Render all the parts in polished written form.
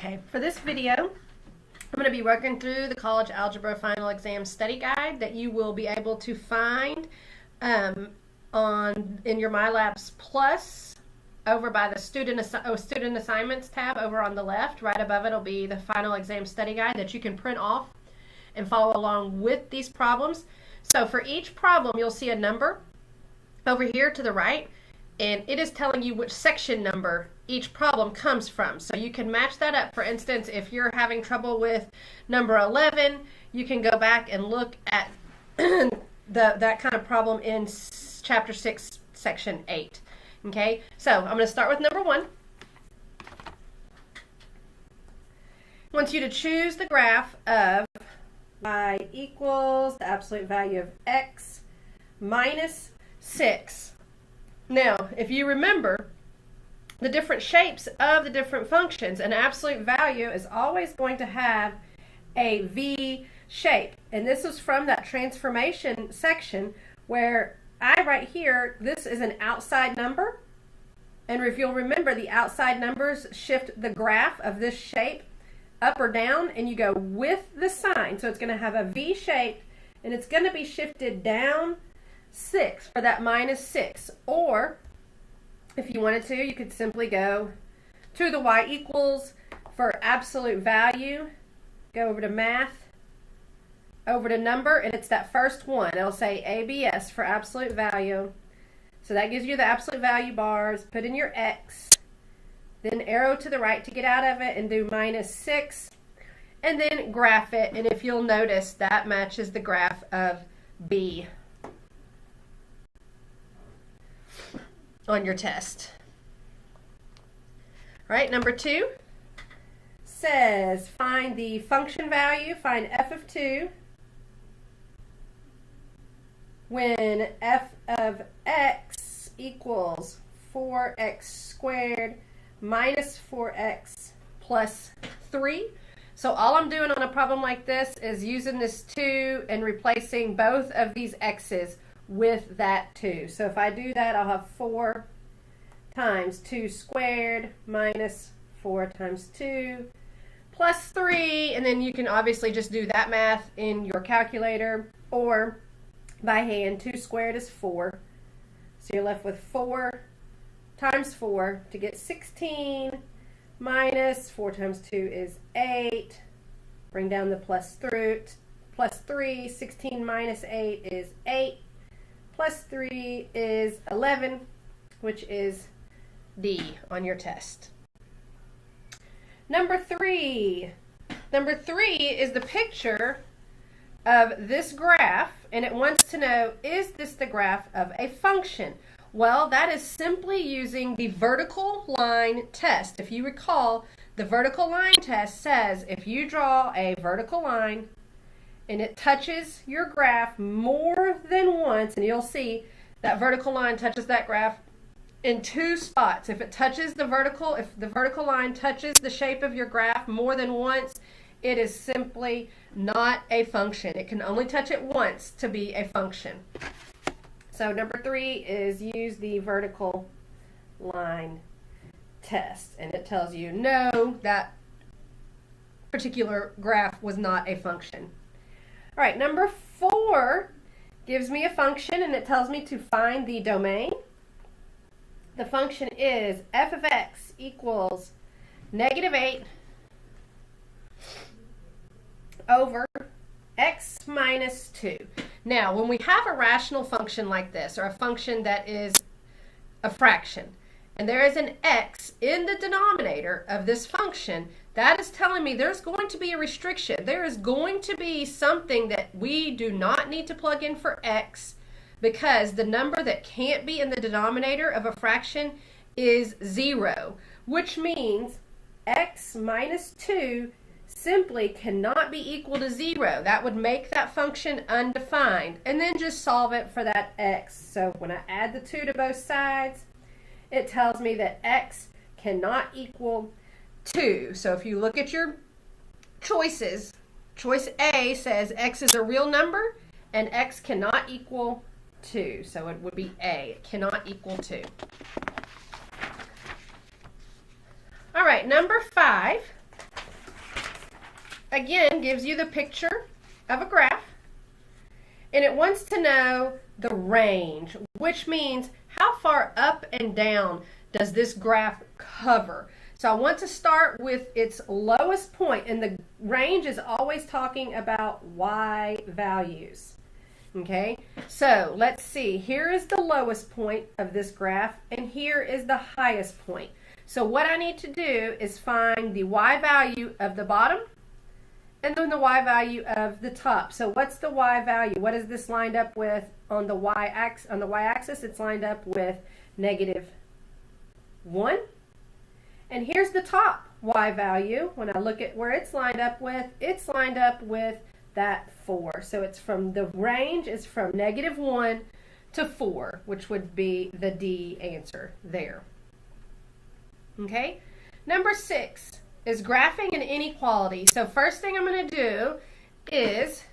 Okay, for this video, I'm going to be working through the College Algebra Final Exam Study Guide that you will be able to find in your MyLabs Plus over by the Student Assignments tab over on the left. Right above it will be the Final Exam Study Guide that you can print off and follow along with these problems. So for each problem, you'll see a number over here to the right, and it is telling you which section number each problem comes from. So you can match that up. For instance, if you're having trouble with number 11, you can go back and look at that kind of problem in Chapter 6, Section 8. Okay, so I'm going to start with number 1. I want you to choose the graph of y equals the absolute value of x minus 6. Now, if you remember the different shapes of the different functions, an absolute value is always going to have a V shape. And this is from that transformation section where right here, this is an outside number. And if you'll remember, the outside numbers shift the graph of this shape up or down, and you go with the sign. So it's going to have a V shape, and it's going to be shifted down 6 for that minus 6. Or if you wanted to, you could simply go to the y equals for absolute value, go over to math, over to number, and it's that first one. It'll say ABS for absolute value. So that gives you the absolute value bars. Put in your x, then arrow to the right to get out of it and do minus 6, and then graph it. And if you'll notice, that matches the graph of B on your test. All right, number 2 says find the function value, find f of 2 when f of x equals 4x squared minus 4x plus 3. So all I'm doing on a problem like this is using this 2 and replacing both of these x's with that 2. So if I do that, I'll have 4 times 2 squared minus 4 times 2 plus 3. And then you can obviously just do that math in your calculator or by hand. 2 squared is 4. So you're left with 4 times 4 to get 16 minus 4 times 2 is 8. Bring down the plus 3. 16 minus 8 is 8. Plus 3 is 11, which is D on your test. Number 3. Number 3 is the picture of this graph, and it wants to know, is this the graph of a function? Well, that is simply using the vertical line test. If you recall, the vertical line test says if you draw a vertical line and it touches your graph more than once, and you'll see that vertical line touches that graph in 2 spots. If the vertical line touches the shape of your graph more than once, it is simply not a function. It can only touch it once to be a function. So number 3 is use the vertical line test, and it tells you no, that particular graph was not a function. All right, number 4 gives me a function, and it tells me to find the domain. The function is f of x equals negative 8 over x minus 2. Now, when we have a rational function like this, or a function that is a fraction, and there is an x in the denominator of this function, that is telling me there's going to be a restriction. There is going to be something that we do not need to plug in for x, because the number that can't be in the denominator of a fraction is 0, which means x minus 2 simply cannot be equal to 0. That would make that function undefined. And then just solve it for that x. So when I add the 2 to both sides, it tells me that x cannot equal 2. So if you look at your choices, choice A says x is a real number and x cannot equal 2. So it would be A. It cannot equal 2. All right, number 5 again, gives you the picture of a graph, and it wants to know the range, which means how far up and down does this graph cover. So I want to start with its lowest point, and the range is always talking about y values. Okay, so let's see. Here is the lowest point of this graph, and here is the highest point. So what I need to do is find the y value of the bottom and then the y value of the top. So what's the y value? What is this lined up with on the y-axis? On the y-axis, it's lined up with -1. And here's the top y value. When I look at where it's lined up with that 4. So it's from, the range is from -1 to 4, which would be the D answer there. Okay, number 6 is graphing an inequality. So first thing I'm going to do is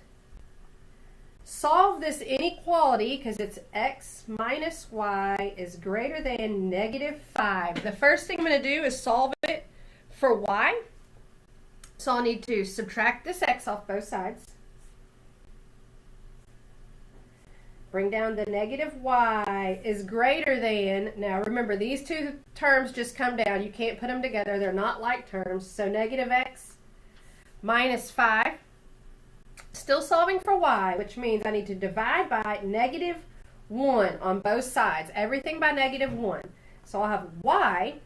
solve this inequality because it's x minus y is greater than -5. The first thing I'm going to do is solve it for y. So I'll need to subtract this x off both sides. Bring down the -y is greater than, now remember these two terms just come down. You can't put them together. They're not like terms. So -x minus 5. Still solving for y, which means I need to divide by -1 on both sides. Everything by -1. So I'll have y.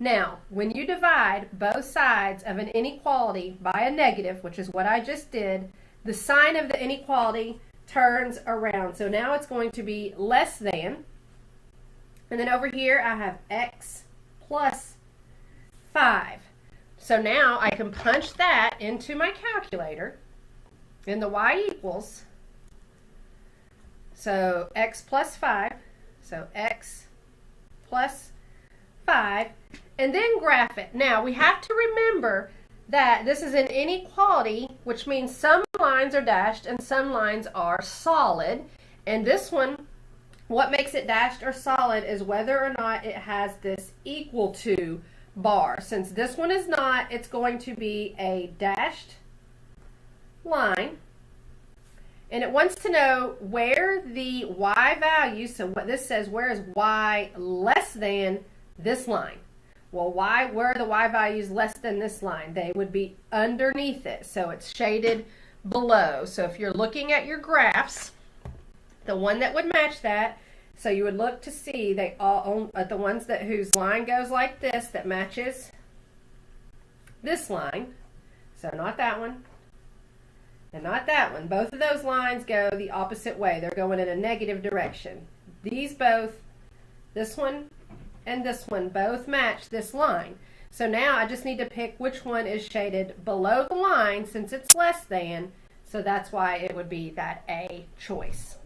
Now, when you divide both sides of an inequality by a negative, which is what I just did, the sign of the inequality turns around. So now it's going to be less than. And then over here I have x plus 5. So now I can punch that into my calculator. And the y equals, so x plus 5, so x plus 5, and then graph it. Now we have to remember that this is an inequality, which means some lines are dashed and some lines are solid. And this one, what makes it dashed or solid is whether or not it has this equal to bar. Since this one is not, it's going to be a dashed line, and it wants to know where the y value, so what this says, where is y less than this line? Well, where are the y values less than this line? They would be underneath it, so it's shaded below. So if you're looking at your graphs, the one that would match that, so you would look to see they all the ones that whose line goes like this, that matches this line. So not that one. And not that one. Both of those lines go the opposite way. They're going in a negative direction. These both, this one and this one, both match this line. So now I just need to pick which one is shaded below the line since it's less than. So that's why it would be that A choice.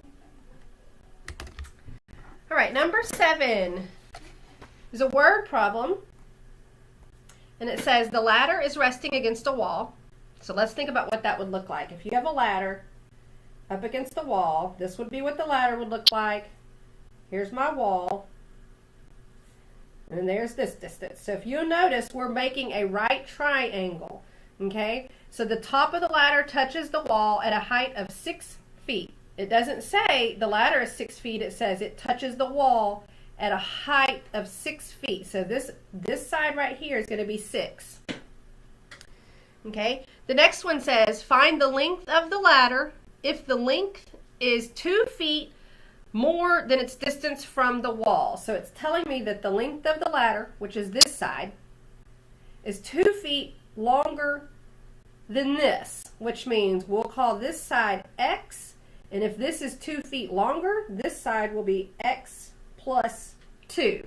All right, number 7 is a word problem. And it says the ladder is resting against a wall. So let's think about what that would look like. If you have a ladder up against the wall, this would be what the ladder would look like. Here's my wall. And there's this distance. So if you'll notice, we're making a right triangle. Okay? So the top of the ladder touches the wall at a height of 6 feet. It doesn't say the ladder is 6 feet. It says it touches the wall at a height of 6 feet. So this side right here is going to be 6. Okay? The next one says, find the length of the ladder if the length is 2 feet more than its distance from the wall. So it's telling me that the length of the ladder, which is this side, is 2 feet longer than this, which means we'll call this side x, and if this is 2 feet longer, this side will be x plus 2.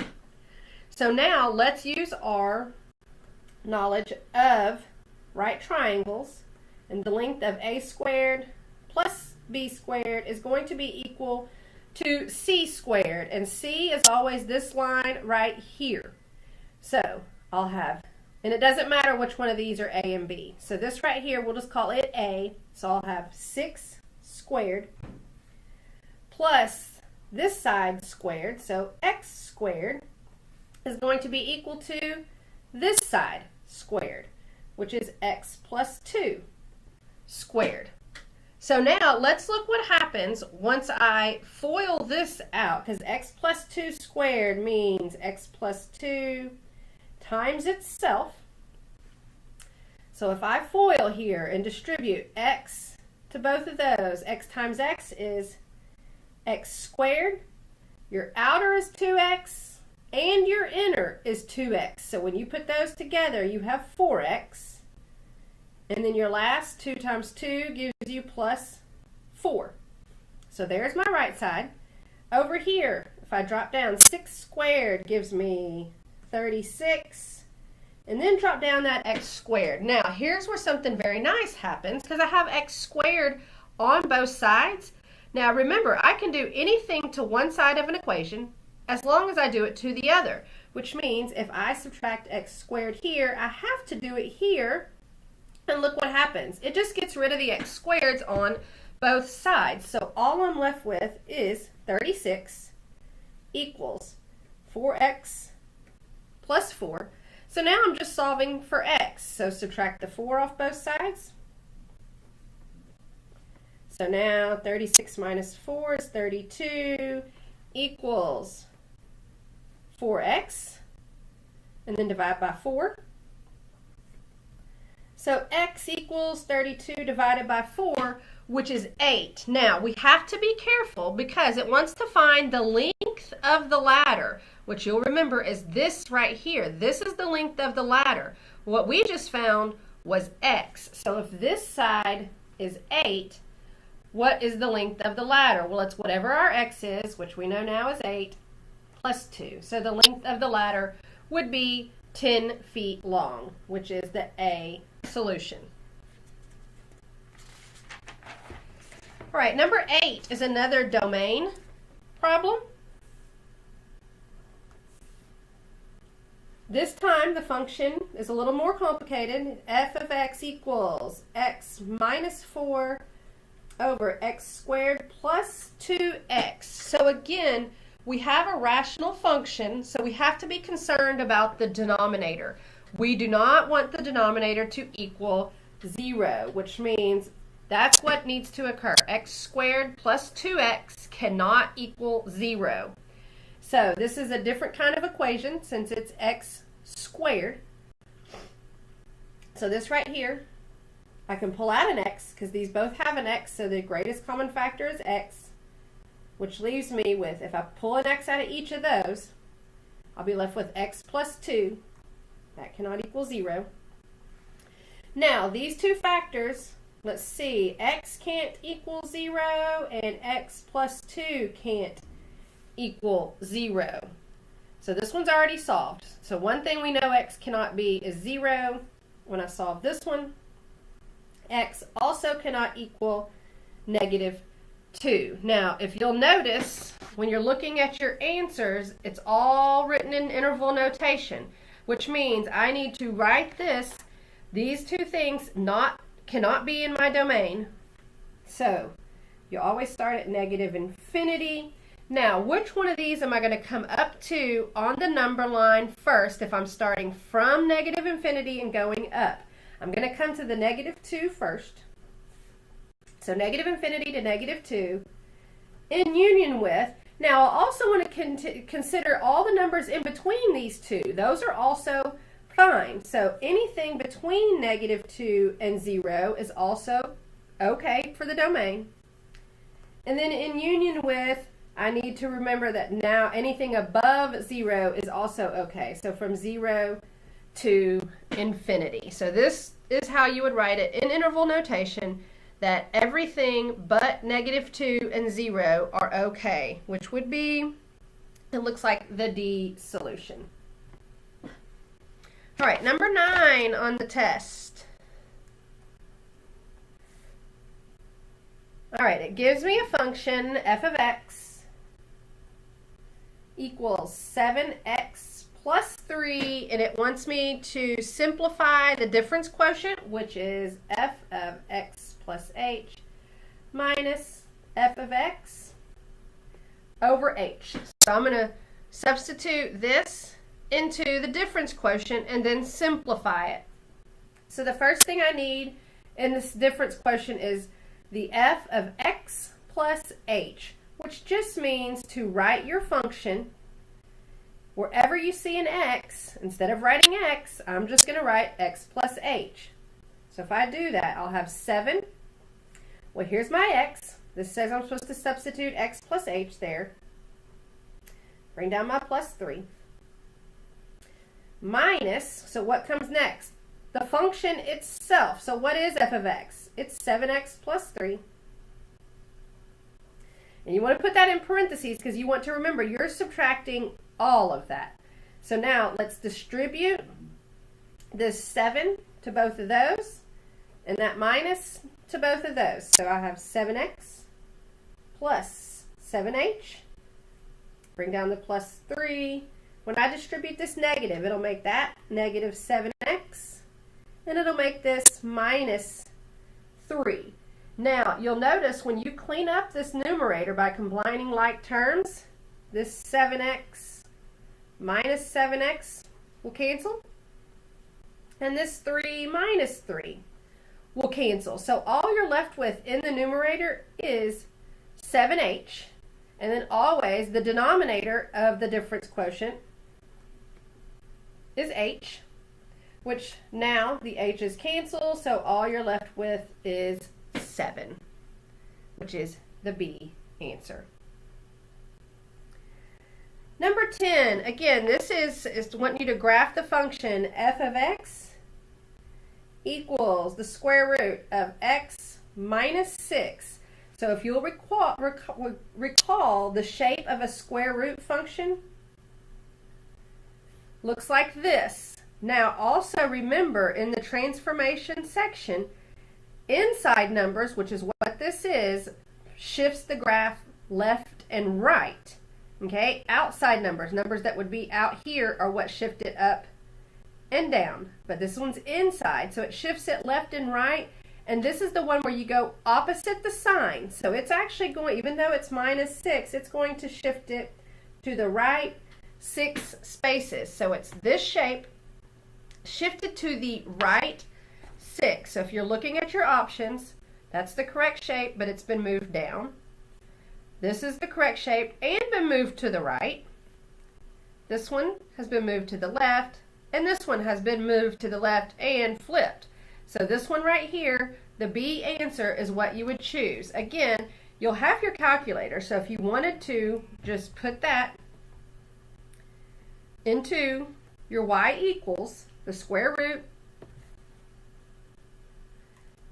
So now let's use our knowledge of right triangles, and the length of a squared plus b squared is going to be equal to c squared, and c is always this line right here. So I'll have, and it doesn't matter which one of these are a and b, so this right here we'll just call it a, so I'll have 6 squared plus this side squared, so x squared is going to be equal to this side squared, which is x plus 2 squared. So now let's look what happens once I FOIL this out, because x plus 2 squared means x plus 2 times itself. So if I FOIL here and distribute x to both of those, x times x is x squared. Your outer is 2x and your inner is 2x. So when you put those together, you have 4x. And then your last 2 times 2 gives you plus 4. So there's my right side. Over here, if I drop down, 6 squared gives me 36. And then drop down that x squared. Now, here's where something very nice happens, because I have x squared on both sides. Now, remember, I can do anything to one side of an equation as long as I do it to the other, which means if I subtract x squared here, I have to do it here. And look what happens. It just gets rid of the x squareds on both sides. So all I'm left with is 36 equals 4x plus 4. So now I'm just solving for x. So subtract the 4 off both sides. So now 36 minus 4 is 32 equals 4x. And then divide by 4. So x equals 32 divided by 4, which is 8. Now, we have to be careful because it wants to find the length of the ladder, which you'll remember is this right here. This is the length of the ladder. What we just found was x. So if this side is 8, what is the length of the ladder? Well, it's whatever our x is, which we know now is 8, plus 2. So the length of the ladder would be 10 feet long, which is the A solution. All right, number 8 is another domain problem. This time the function is a little more complicated. F of x equals x minus 4 over x squared plus 2x. So again, we have a rational function, so we have to be concerned about the denominator. We do not want the denominator to equal 0, which means that's what needs to occur. X squared plus 2x cannot equal 0. So this is a different kind of equation since it's x squared. So this right here, I can pull out an x because these both have an x, so the greatest common factor is x, which leaves me with, if I pull an x out of each of those, I'll be left with x plus 2. That cannot equal 0. Now, these two factors, let's see, x can't equal 0 and x plus 2 can't equal 0. So this one's already solved. So one thing we know x cannot be is 0. When I solve this one, x also cannot equal negative 2. Now, if you'll notice, when you're looking at your answers, it's all written in interval notation, which means I need to write this. These two things cannot be in my domain. So you always start at negative infinity. Now, which one of these am I going to come up to on the number line first if I'm starting from negative infinity and going up? I'm going to come to the negative 2 first. So negative infinity to negative 2 in union with. Now, I also want to consider all the numbers in between these two. Those are also fine. So anything between negative 2 and 0 is also okay for the domain. And then in union with, I need to remember that now anything above 0 is also okay. So from 0 to infinity. So this is how you would write it in interval notation, that everything but negative 2 and 0 are okay, which would be, it looks like the D solution. All right, number 9 on the test. All right, it gives me a function, f of x equals 7x plus 3, and it wants me to simplify the difference quotient, which is f of x plus h minus f of x over h. So I'm going to substitute this into the difference quotient and then simplify it. So the first thing I need in this difference quotient is the f of x plus h, which just means to write your function wherever you see an x. Instead of writing x, I'm just going to write x plus h. So if I do that, I'll have 7. Well, here's my x. This says I'm supposed to substitute x plus h there. Bring down my plus 3. Minus, so what comes next? The function itself. So what is f of x? It's 7x plus 3. And you want to put that in parentheses because you want to remember you're subtracting all of that. So now let's distribute this 7 to both of those and that minus to both of those. So I have 7x plus 7h. Bring down the plus 3. When I distribute this negative, it'll make that negative 7x. And it'll make this minus 3. Now, you'll notice when you clean up this numerator by combining like terms, this 7x minus 7x will cancel. And this 3 minus 3 will cancel. So all you're left with in the numerator is 7h. And then always the denominator of the difference quotient is h, which now the h's cancel, so all you're left with is 7, which is the B answer. Number 10, again, this is wanting you to graph the function f of x equals the square root of x minus 6. So if you'll recall the shape of a square root function looks like this. Now also remember in the transformation section, inside numbers, which is what this is, shifts the graph left and right. Okay, outside numbers, numbers that would be out here are what shift it up and down. But this one's inside, so it shifts it left and right. And this is the one where you go opposite the sign. So it's actually going, even though it's minus 6, it's going to shift it to the right 6 spaces. So it's this shape shifted to the right 6. So if you're looking at your options, that's the correct shape, but it's been moved down. This is the correct shape and been moved to the right. This one has been moved to the left, and this one has been moved to the left and flipped. So this one right here, the B answer is what you would choose. Again, you'll have your calculator, so if you wanted to just put that into your y equals, the square root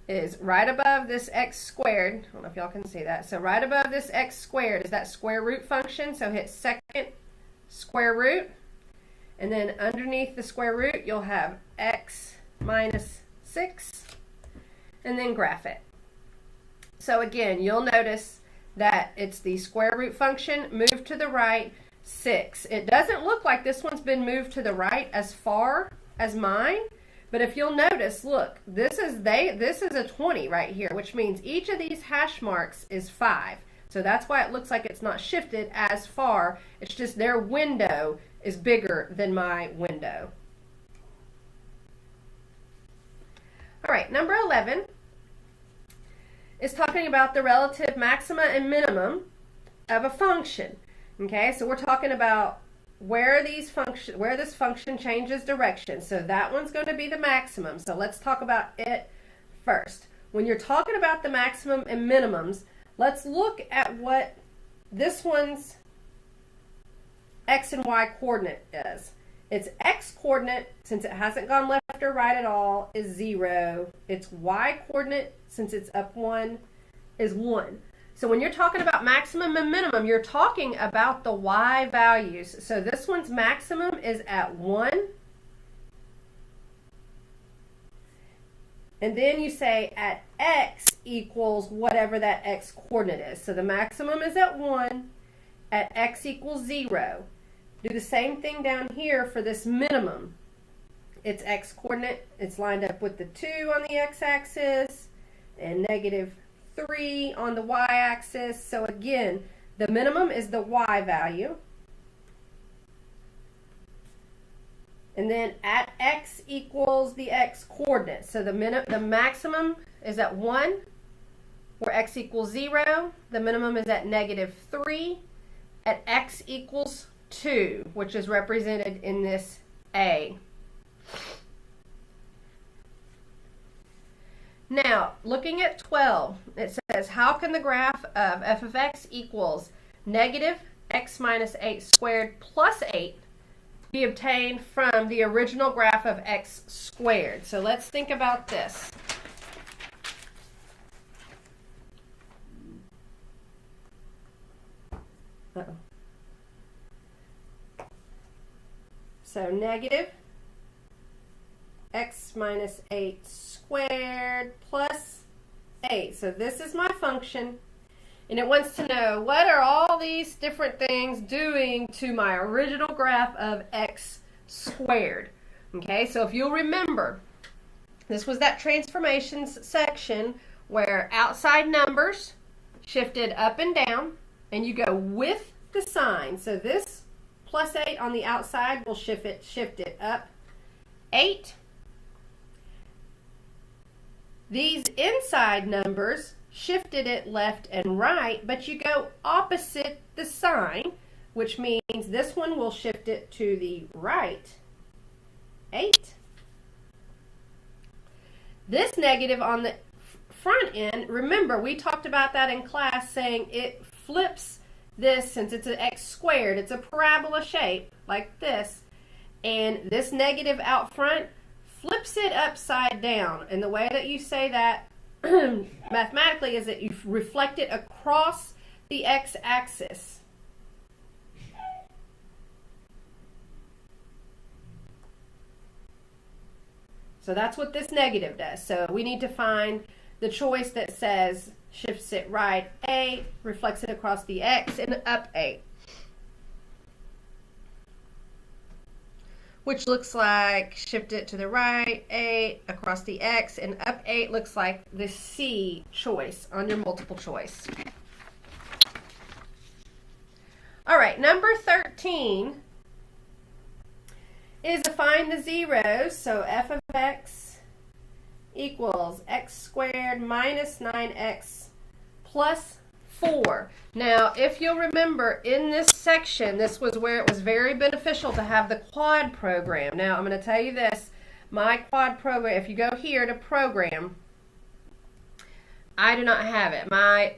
is right above this x squared. I don't know if y'all can see that. So right above this x squared is that square root function. So hit second square root. And then underneath the square root, you'll have x minus 6. And then graph it. So again, you'll notice that it's the square root function moved to the right 6. It doesn't look like this one's been moved to the right as far as mine. But if you'll notice, look, this is a 20 right here, which means each of these hash marks is 5. So that's why it looks like it's not shifted as far. It's just their window is bigger than my window. All right, number 11 is talking about the relative maxima and minimum of a function. Okay, so we're talking about where this function changes direction. So that one's going to be the maximum. So let's talk about it first. When you're talking about the maximum and minimums, let's look at what this one's x and y coordinate is. Its x coordinate, since it hasn't gone left or right at all, is 0. Its y coordinate, since it's up 1, is 1. So when you're talking about maximum and minimum, you're talking about the y values. So this one's maximum is at 1. And then you say at x equals whatever that x coordinate is. So the maximum is at 1, at x equals 0. Do the same thing down here for this minimum. Its x coordinate, it's lined up with the 2 on the x-axis and negative 3 on the y-axis. So again, the minimum is the y value. And then at x equals the x coordinate. So the maximum is at 1, where x equals 0. The minimum is at -3 at x equals 2, which is represented in this A. Now, looking at 12, it says, how can the graph of f of x equals negative x minus 8 squared plus 8 be obtained from the original graph of x squared? So let's think about this. So negative x minus 8 squared plus 8. So this is my function, and it wants to know, what are all these different things doing to my original graph of x squared? Okay, so if you'll remember, this was that transformations section where outside numbers shifted up and down, and you go with the sign. So this plus 8 on the outside will shift it up 8. These inside numbers shifted it left and right, but you go opposite the sign, which means this one will shift it to the right 8. This negative on the front end, remember we talked about that in class, saying it flips this, since it's an x squared, it's a parabola shape like this, and this negative out front flips it upside down. And the way that you say that mathematically is that you reflect it across the x-axis. So that's what this negative does. So we need to find the choice that says shifts it right 8, reflects it across the x, and up 8. Which looks like shift it to the right 8, across the x, and up 8 looks like the C choice on your multiple choice. All right, number 13 is to find the zeros. So f of x equals x squared minus 9x plus 4. Now, if you'll remember, in this section, this was where it was very beneficial to have the quad program. Now, I'm going to tell you this. My quad program, if you go here to program, I do not have it. My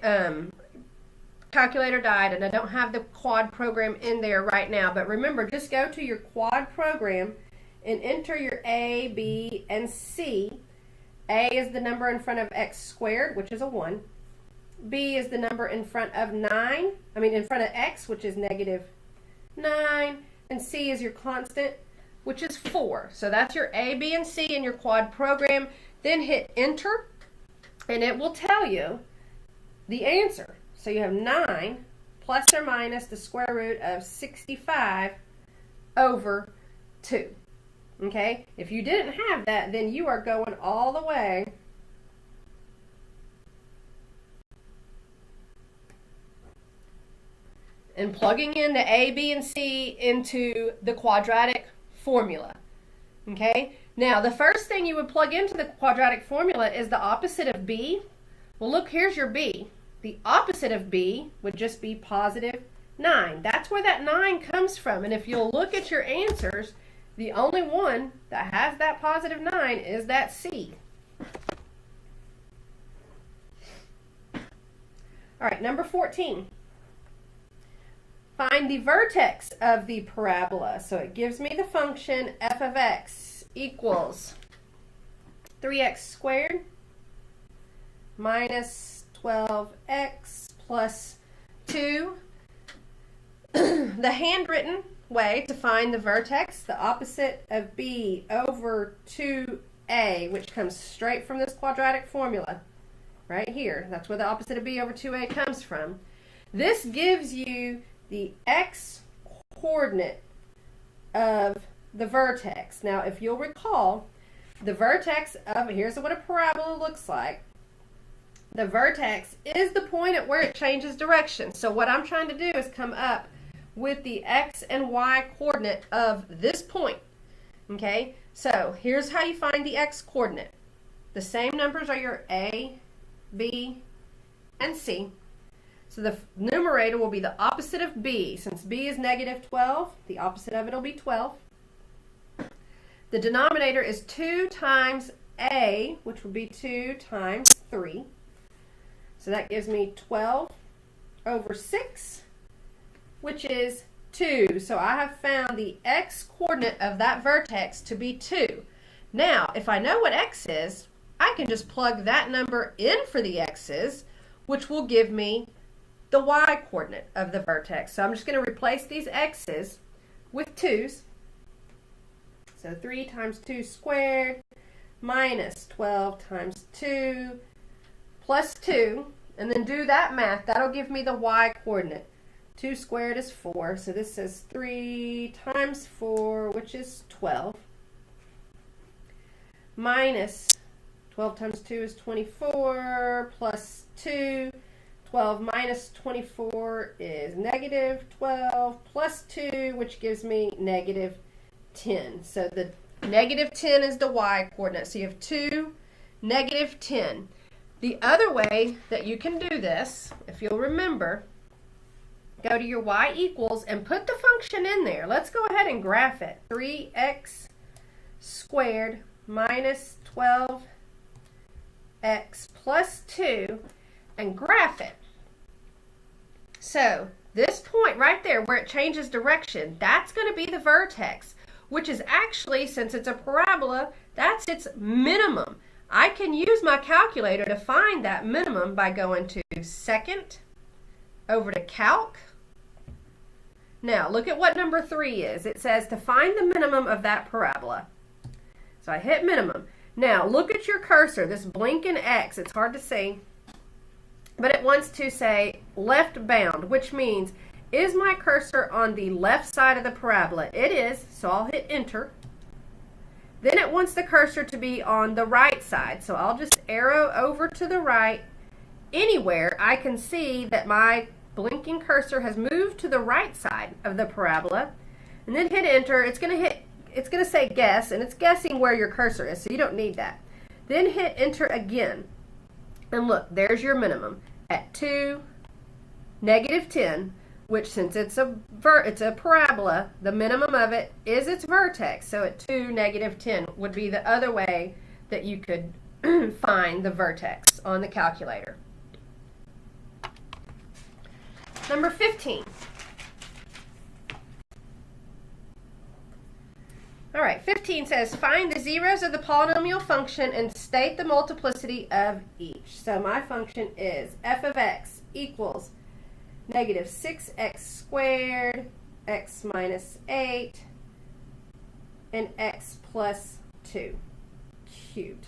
calculator died, and I don't have the quad program in there right now. But remember, just go to your quad program and enter your A, B, and C. A is the number in front of x squared, which is a 1. B is the number in front of in front of x, which is -9. And C is your constant, which is 4. So that's your A, B, and C in your quad program. Then hit enter, and it will tell you the answer. So you have 9 plus or minus the square root of 65 over 2. Okay? If you didn't have that, then you are going all the way and plugging in the A, B, and C into the quadratic formula. Okay? Now, the first thing you would plug into the quadratic formula is the opposite of B. Well, look, here's your B. The opposite of B would just be positive 9. That's where that 9 comes from. And if you'll look at your answers, the only one that has that positive 9 is that C. All right, number 14. Find the vertex of the parabola. So it gives me the function f of x equals 3x squared minus 12x plus 2. The handwritten way to find the vertex, the opposite of b over 2a, which comes straight from this quadratic formula right here. That's where the opposite of b over 2a comes from. This gives you the x coordinate of the vertex. Now, if you'll recall, the vertex of, here's what a parabola looks like. The vertex is the point at where it changes direction. So what I'm trying to do is come up with the x and y coordinate of this point. Okay, so here's how you find the x-coordinate. The same numbers are your A, B, and C. So the numerator will be the opposite of B. Since B is negative 12, the opposite of it will be 12. The denominator is 2 times A, which will be 2 times 3. So that gives me 12 over 6, which is 2. So I have found the x-coordinate of that vertex to be 2. Now, if I know what x is, I can just plug that number in for the x's, which will give me the y-coordinate of the vertex. So I'm just going to replace these x's with 2's. So 3 times 2 squared minus 12 times 2 plus 2. And then do that math. That'll give me the y-coordinate. 2 squared is 4. So this says 3 times 4, which is 12. Minus 12 times 2 is 24 plus 2. 12 minus 24 is negative 12 plus 2, which gives me negative 10. So the negative 10 is the y-coordinate. So you have 2, negative 10. The other way that you can do this, if you'll remember, go to your y equals and put the function in there. Let's go ahead and graph it. 3x squared minus 12x plus 2, and graph it. So this point right there where it changes direction, that's going to be the vertex, which is actually, since it's a parabola, that's its minimum. I can use my calculator to find that minimum by going to second, over to calc. Now look at what number 3 is. It says to find the minimum of that parabola. So I hit minimum. Now look at your cursor, this blinking X. It's hard to see, but it wants to say left bound, which means, is my cursor on the left side of the parabola? It is, so I'll hit enter. Then it wants the cursor to be on the right side, so I'll just arrow over to the right. Anywhere I can see that my blinking cursor has moved to the right side of the parabola, and then hit enter. It's going to say guess, and it's guessing where your cursor is, so you don't need that. Then hit enter again. And look, there's your minimum at 2, negative 10, which since it's a parabola, the minimum of it is its vertex. So at 2, negative 10 would be the other way that you could find the vertex on the calculator. Number 15. All right, 15 says, find the zeros of the polynomial function and state the multiplicity of each. So my function is f of x equals negative 6x squared, x minus 8, and x plus 2 cubed.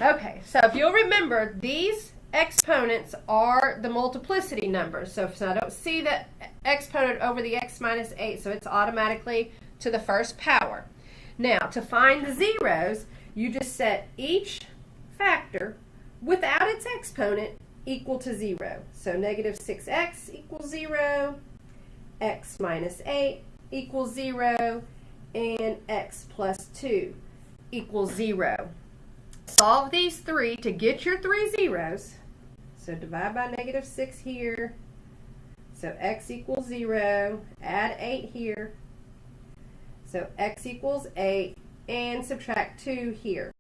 Okay, so if you'll remember, these exponents are the multiplicity numbers. So I don't see the exponent over the x minus 8, so it's automatically to the first power. Now, to find the zeros, you just set each factor without its exponent equal to 0. So negative 6x equals 0, x minus 8 equals 0, and x plus 2 equals 0. Solve these three to get your 3 zeros. So divide by negative 6 here. So x equals 0. Add 8 here. So x equals 8, and subtract 2 here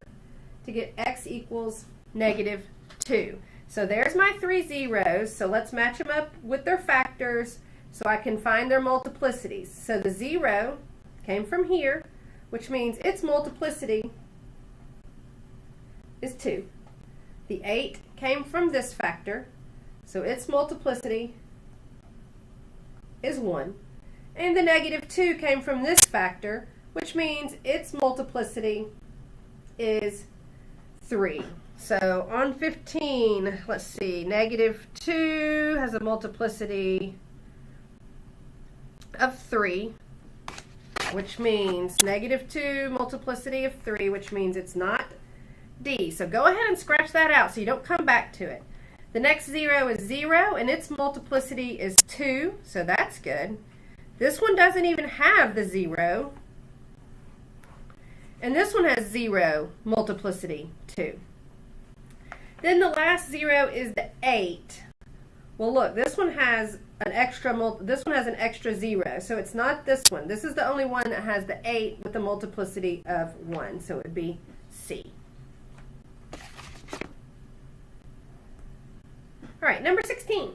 to get x equals negative 2. So there's my 3 zeros. So let's match them up with their factors so I can find their multiplicities. So the 0 came from here, which means its multiplicity is 2. The 8 came from this factor, so its multiplicity is 1. And the negative 2 came from this factor, which means its multiplicity is 3. So on 15, let's see, negative 2 has a multiplicity of 3, which means negative 2 multiplicity of 3, which means it's not D. So go ahead and scratch that out so you don't come back to it. The next 0 is 0, and its multiplicity is 2, so that's good. This one doesn't even have the 0. And this one has 0 multiplicity 2. Then the last 0 is the 8. Well, look, this one has an extra 0, so it's not this one. This is the only one that has the 8 with the multiplicity of 1, so it would be C. All right, number 16.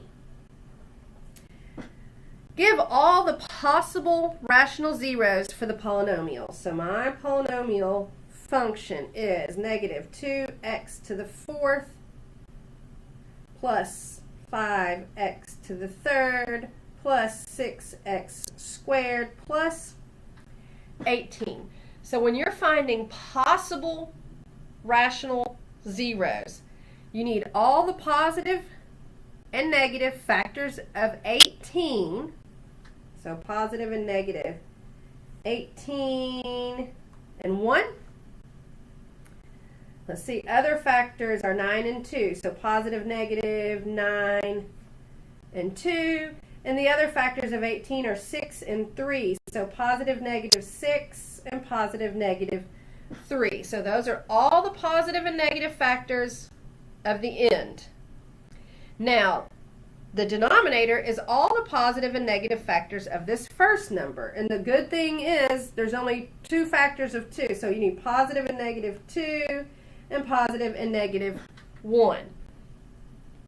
Give all the possible rational zeros for the polynomial. So my polynomial function is negative 2x to the 4th plus 5x to the 3rd plus 6x squared plus 18. So when you're finding possible rational zeros, you need all the positive and negative factors of 18. So positive and negative 18 and 1. Let's see, other factors are 9 and 2. So positive, negative, 9 and 2. And the other factors of 18 are 6 and 3. So positive, negative, 6 and positive, negative, 3. So those are all the positive and negative factors of the end. Now, the denominator is all the positive and negative factors of this first number. And the good thing is there's only 2 factors of 2. So you need positive and negative 2 and positive and negative 1.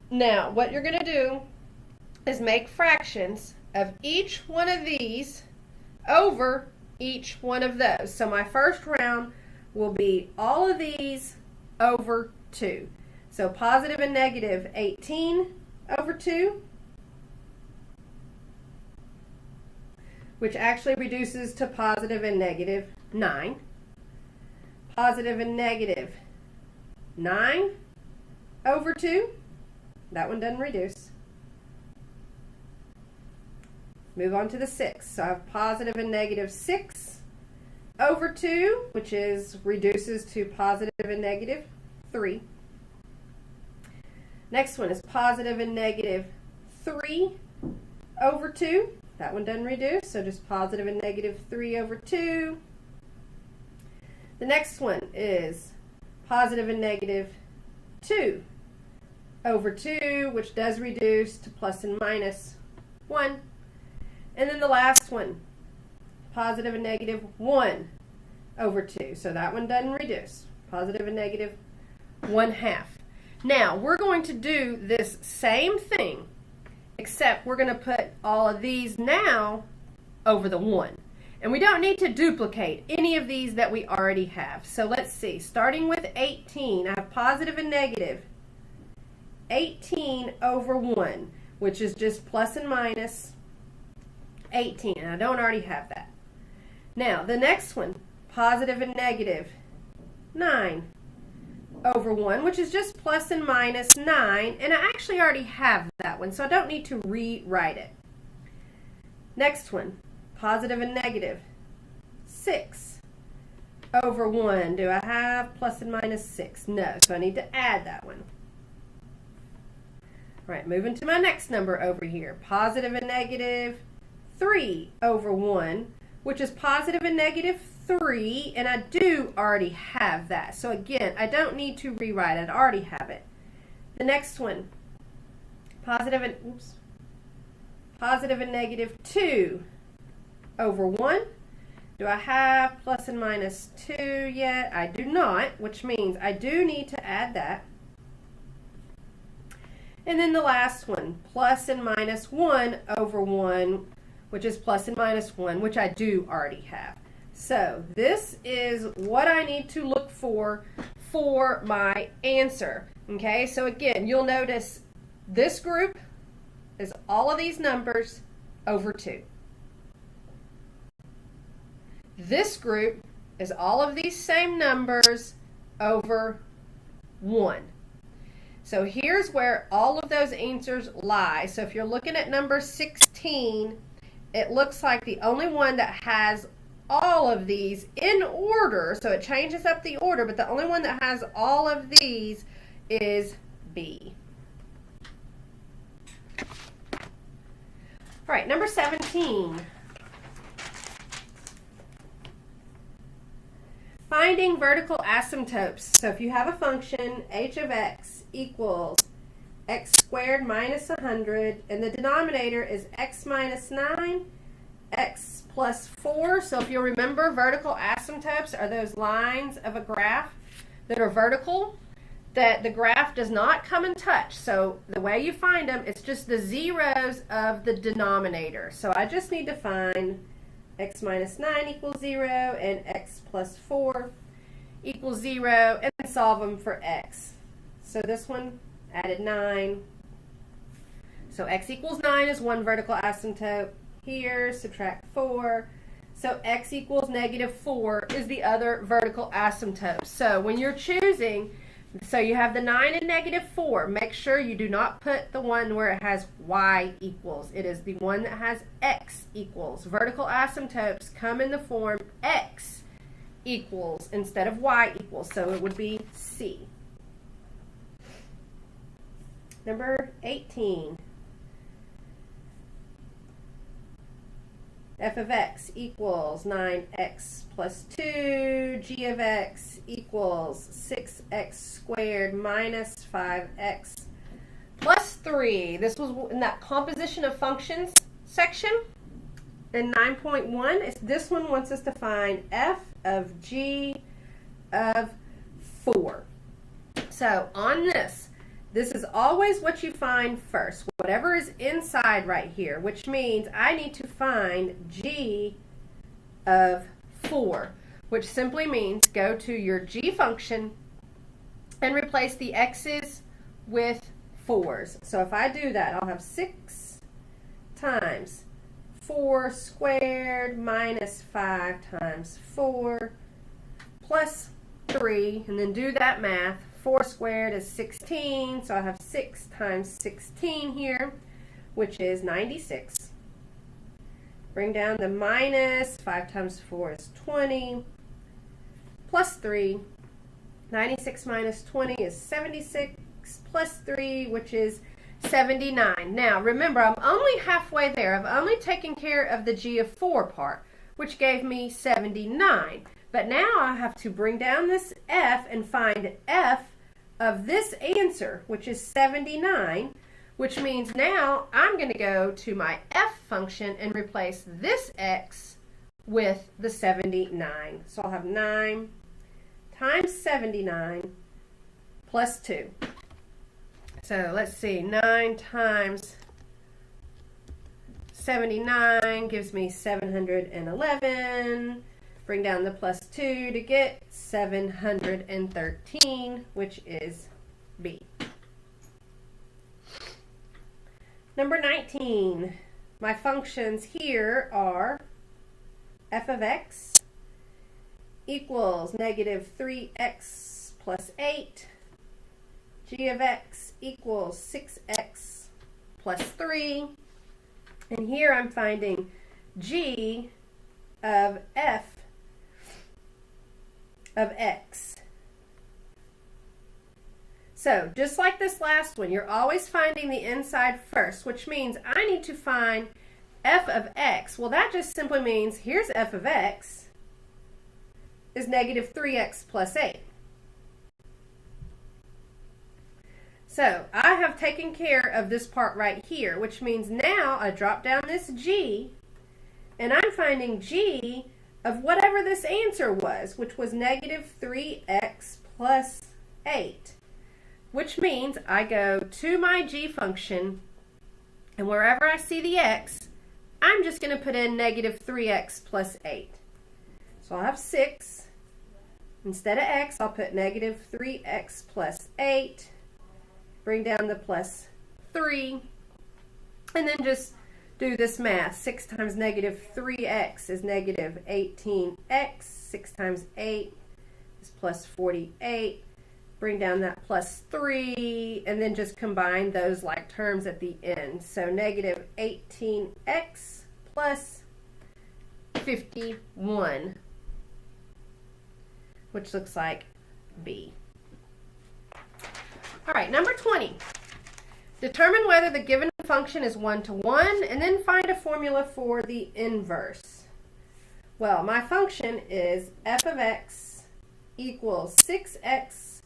Now, what you're going to do is make fractions of each one of these over each one of those. So my first round will be all of these over 2. So positive and negative 18 over 2, which actually reduces to positive and negative 9. Positive and negative 9 over 2. That one doesn't reduce. Move on to the 6. So I have positive and negative 6 over 2, which reduces to positive and negative 3. Next one is positive and negative 3 over 2. That one doesn't reduce, so just positive and negative 3 over 2. The next one is positive and negative 2 over 2, which does reduce to plus and minus 1. And then the last one, positive and negative 1 over 2. So that one doesn't reduce. Positive and negative 1/2. Now, we're going to do this same thing, except we're going to put all of these now over the 1. And we don't need to duplicate any of these that we already have. So let's see. Starting with 18, I have positive and negative 18 over 1, which is just plus and minus 18. And I don't already have that. Now, the next one, positive and negative 9 over 1, which is just plus and minus 9, and I actually already have that one, so I don't need to rewrite it. Next one, positive and negative 6 over 1. Do I have plus and minus 6? No, so I need to add that one. All right, moving to my next number over here, positive and negative 3 over 1, which is positive and negative 3, and I do already have that. So again, I don't need to rewrite it. I already have it. The next one, positive and negative 2 over 1. Do I have plus and minus 2 yet? I do not, which means I do need to add that. And then the last one, plus and minus 1 over 1, which is plus and minus 1, which I do already have. So this is what I need to look for my answer. Okay, so again, you'll notice this group is all of these numbers over 2. This group is all of these same numbers over 1. So here's where all of those answers lie. So if you're looking at number 16, it looks like the only one that has all of these in order, so it changes up the order, but the only one that has all of these is B. All right, number 17. Finding vertical asymptotes. So if you have a function, h of x equals x squared minus 100, and the denominator is x minus 9, x plus 4. So if you'll remember, vertical asymptotes are those lines of a graph that are vertical that the graph does not come and touch. So the way you find them, it's just the zeros of the denominator. So I just need to find x minus 9 equals 0 and x plus 4 equals 0 and solve them for x. So this one added 9. So x equals 9 is one vertical asymptote. Here, subtract 4. So x equals negative 4 is the other vertical asymptote. So when you're choosing, so you have the 9 and negative 4, make sure you do not put the one where it has y equals. It is the one that has x equals. Vertical asymptotes come in the form x equals instead of y equals. So it would be C. Number 18. F of x equals 9x plus 2. G of x equals 6x squared minus 5x plus 3. This was in that composition of functions section. In 9.1, this one wants us to find f of g of 4. So on this is always what you find first, whatever is inside right here, which means I need to find g of 4, which simply means go to your g function and replace the x's with 4's. So if I do that, I'll have 6 times 4 squared minus 5 times 4 plus 3, and then do that math. 4 squared is 16, so I have 6 times 16 here, which is 96. Bring down the minus, 5 times 4 is 20, plus 3. 96 minus 20 is 76, plus 3, which is 79. Now, remember, I'm only halfway there. I've only taken care of the g of 4 part, which gave me 79. But now I have to bring down this f and find f of this answer, which is 79, which means now I'm going to go to my f function and replace this x with the 79. So I'll have 9 times 79 plus 2. So let's see, 9 times 79 gives me 711. Bring down the plus 2 to get 713, which is B. Number 19. My functions here are f of x equals negative 3x plus 8. G of x equals 6x plus 3. And here I'm finding g of f of x. So just like this last one, you're always finding the inside first, which means I need to find f of x. Well, that just simply means here's f of x is negative 3x plus 8. So I have taken care of this part right here, which means now I drop down this g, and I'm finding g of whatever this answer was, which was negative 3x plus 8, which means I go to my g function, and wherever I see the x, I'm just going to put in negative 3x plus 8. So I'll have 6. Instead of x, I'll put negative 3x plus 8. Bring down the plus 3, and then just do this math. 6 times negative 3x is negative 18x. 6 times 8 is plus 48. Bring down that plus 3, and then just combine those like terms at the end. So negative 18x plus 51, which looks like B. All right, number 20. Determine whether the given function is 1-to-1, and then find a formula for the inverse. Well, my function is f of x equals 6x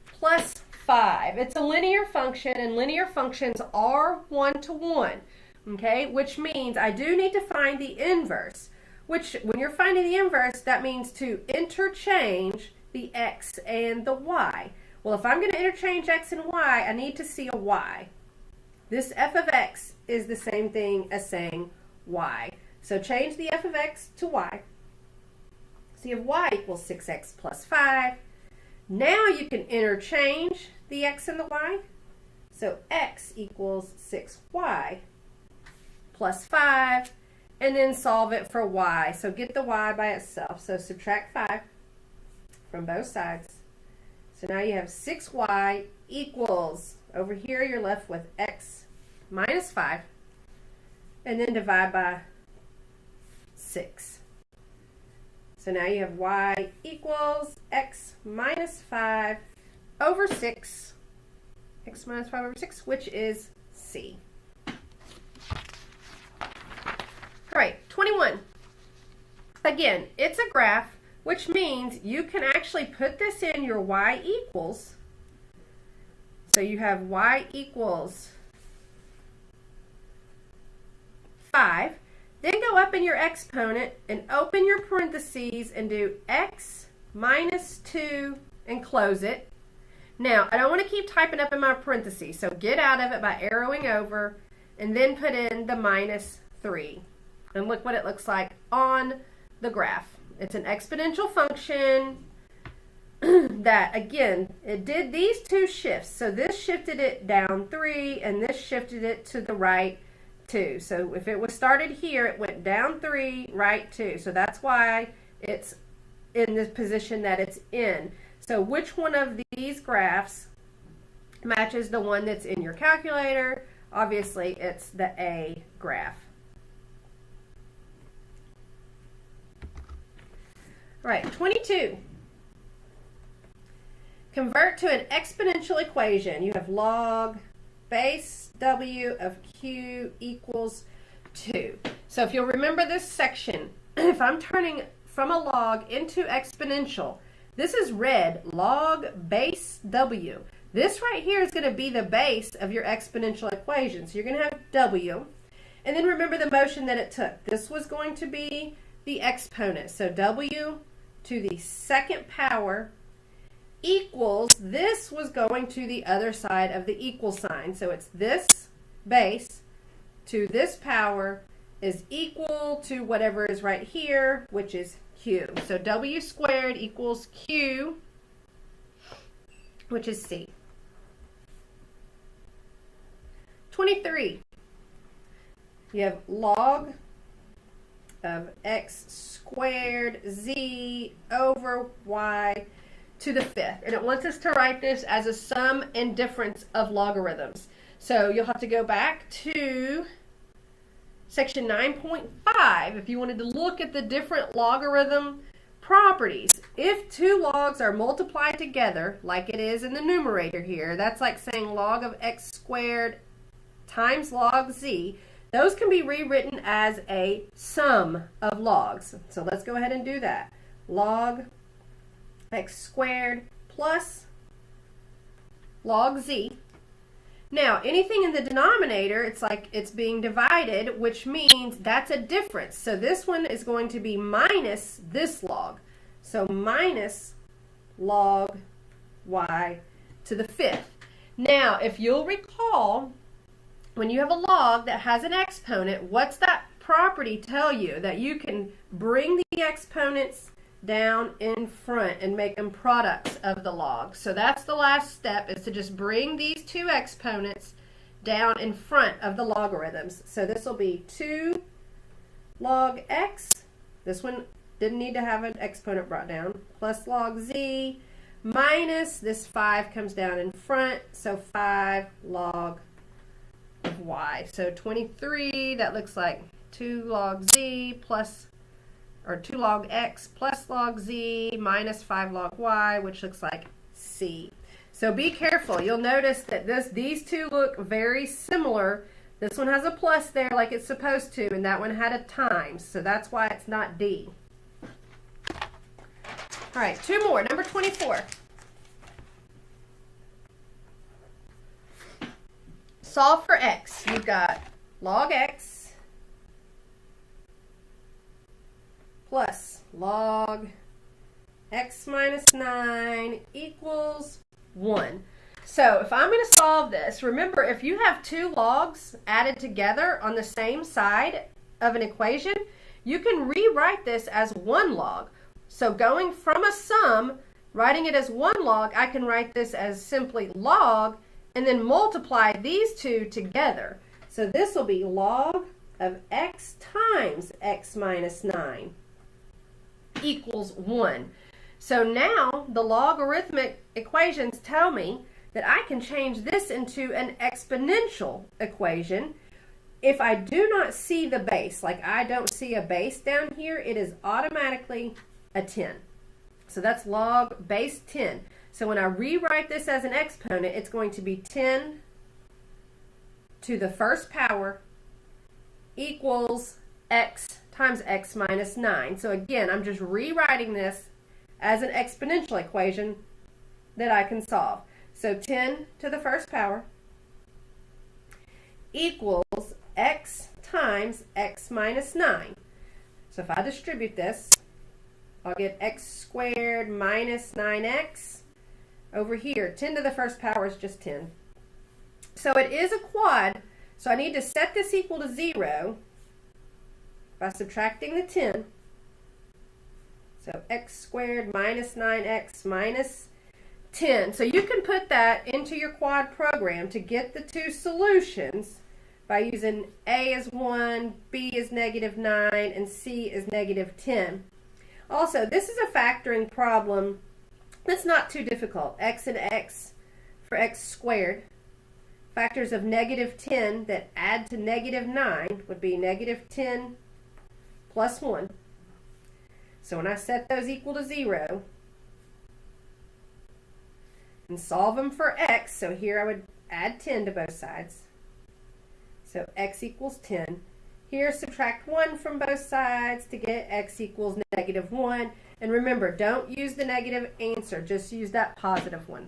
plus 5. It's a linear function, and linear functions are one-to-one, okay? Which means I do need to find the inverse, which when you're finding the inverse, that means to interchange the x and the y. Well, if I'm going to interchange x and y, I need to see a y. This f of x is the same thing as saying y. So change the f of x to y. So you have y equals 6x plus 5. Now you can interchange the x and the y. So x equals 6y plus 5. And then solve it for y. So get the y by itself. So subtract 5 from both sides. So now you have 6y equals, over here you're left with x minus 5. And then divide by 6. So now you have y equals x minus 5 over 6. X minus 5 over 6, which is C. All right, 21. Again, it's a graph, which means you can actually put this in your y equals. So you have y equals 5. Then go up in your exponent and open your parentheses and do x minus 2 and close it. Now, I don't want to keep typing up in my parentheses, so get out of it by arrowing over and then put in the minus 3. And look what it looks like on the graph. It's an exponential function that, again, it did these two shifts. So this shifted it down 3 and this shifted it to the right 2. So if it was started here, it went down 3, right 2. So that's why it's in this position that it's in. So which one of these graphs matches the one that's in your calculator? Obviously, it's the A graph. All right, 22. Convert to an exponential equation. You have log base W of Q equals 2. So if you'll remember this section, if I'm turning from a log into exponential, this is red, log base W. This right here is going to be the base of your exponential equation. So you're going to have W. And then remember the motion that it took. This was going to be the exponent. So W to the second power equals, this was going to the other side of the equal sign. So it's this base to this power is equal to whatever is right here, which is Q. So W squared equals Q, which is C. 23. You have log of x squared z over y to the 5th. And it wants us to write this as a sum and difference of logarithms. So you'll have to go back to section 9.5 if you wanted to look at the different logarithm properties. If two logs are multiplied together, like it is in the numerator here, that's like saying log of x squared times log z. Those can be rewritten as a sum of logs. So let's go ahead and do that. Log x squared plus log z. Now, anything in the denominator, it's like it's being divided, which means that's a difference. So this one is going to be minus this log. So minus log y to the 5th. Now, if you'll recall, when you have a log that has an exponent, what's that property tell you? That you can bring the exponents down in front and make them products of the log. So that's the last step, is to just bring these two exponents down in front of the logarithms. So this will be 2 log x. This one didn't need to have an exponent brought down. Plus log z minus this 5 comes down in front. So 5 log of y. So 23, that looks like 2 log z plus, or 2 log x plus log z minus 5 log y, which looks like C. So be careful. You'll notice that these two look very similar. This one has a plus there like it's supposed to, and that one had a times. So that's why it's not D. All right, two more. Number 24. Solve for x. You've got log x plus log x minus 9 equals 1. So if I'm going to solve this, remember if you have two logs added together on the same side of an equation, you can rewrite this as one log. So going from a sum, writing it as one log, I can write this as simply log and then multiply these two together. So this will be log of x times x minus 9 equals 1. So now the logarithmic equations tell me that I can change this into an exponential equation. If I do not see the base, like I don't see a base down here, it is automatically a 10. So that's log base 10. So when I rewrite this as an exponent, it's going to be 10 to the first power equals x times x minus 9. So again, I'm just rewriting this as an exponential equation that I can solve. So 10 to the first power equals x times x minus 9. So if I distribute this, I'll get x squared minus 9x. Over here, 10 to the first power is just 10. So it is a quad, so I need to set this equal to 0 by subtracting the 10. So x squared minus 9x minus 10. So you can put that into your quad program to get the two solutions by using a as 1, b as negative 9, and c as negative 10. Also, this is a factoring problem that's not too difficult. X and x for x squared. Factors of negative 10 that add to negative 9 would be negative 10 plus 1. So when I set those equal to 0 and solve them for x, so here I would add 10 to both sides. So x equals 10. Here subtract 1 from both sides to get x equals negative 1. And remember, don't use the negative answer, just use that positive one.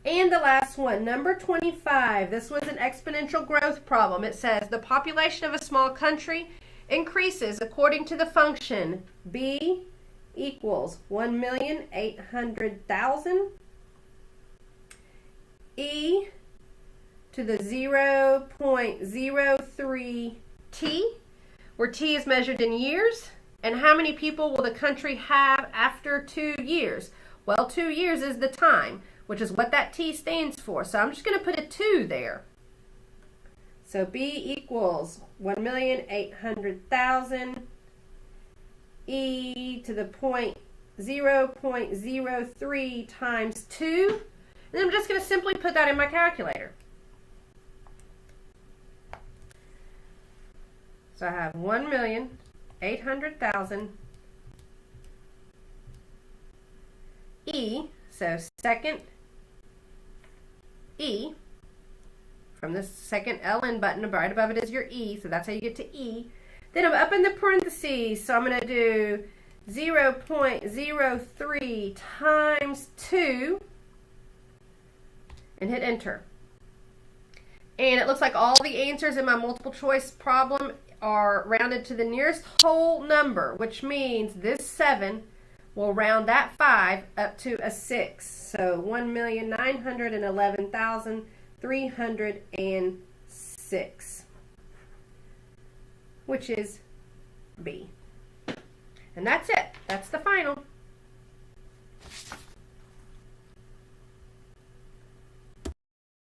And the last one, number 25. This was an exponential growth problem. It says the population of a small country increases according to the function b equals 1,800,000 e to the 0.03 t, where t is measured in years. And how many people will the country have after 2 years? Well, 2 years is the time, which is what that t stands for. So I'm just going to put a 2 there. So b equals 1,800,000 e to the 0.03 times 2. And I'm just going to simply put that in my calculator. So I have 1,800,000 e, so second e, from the second ln button right above it is your e, so that's how you get to e. Then I'm up in the parentheses, so I'm going to do 0.03 times 2 and hit enter. And it looks like all the answers in my multiple choice problem are rounded to the nearest whole number, which means this 7 will round that 5 up to a 6. So 1,911,306, which is B. And that's it. That's the final.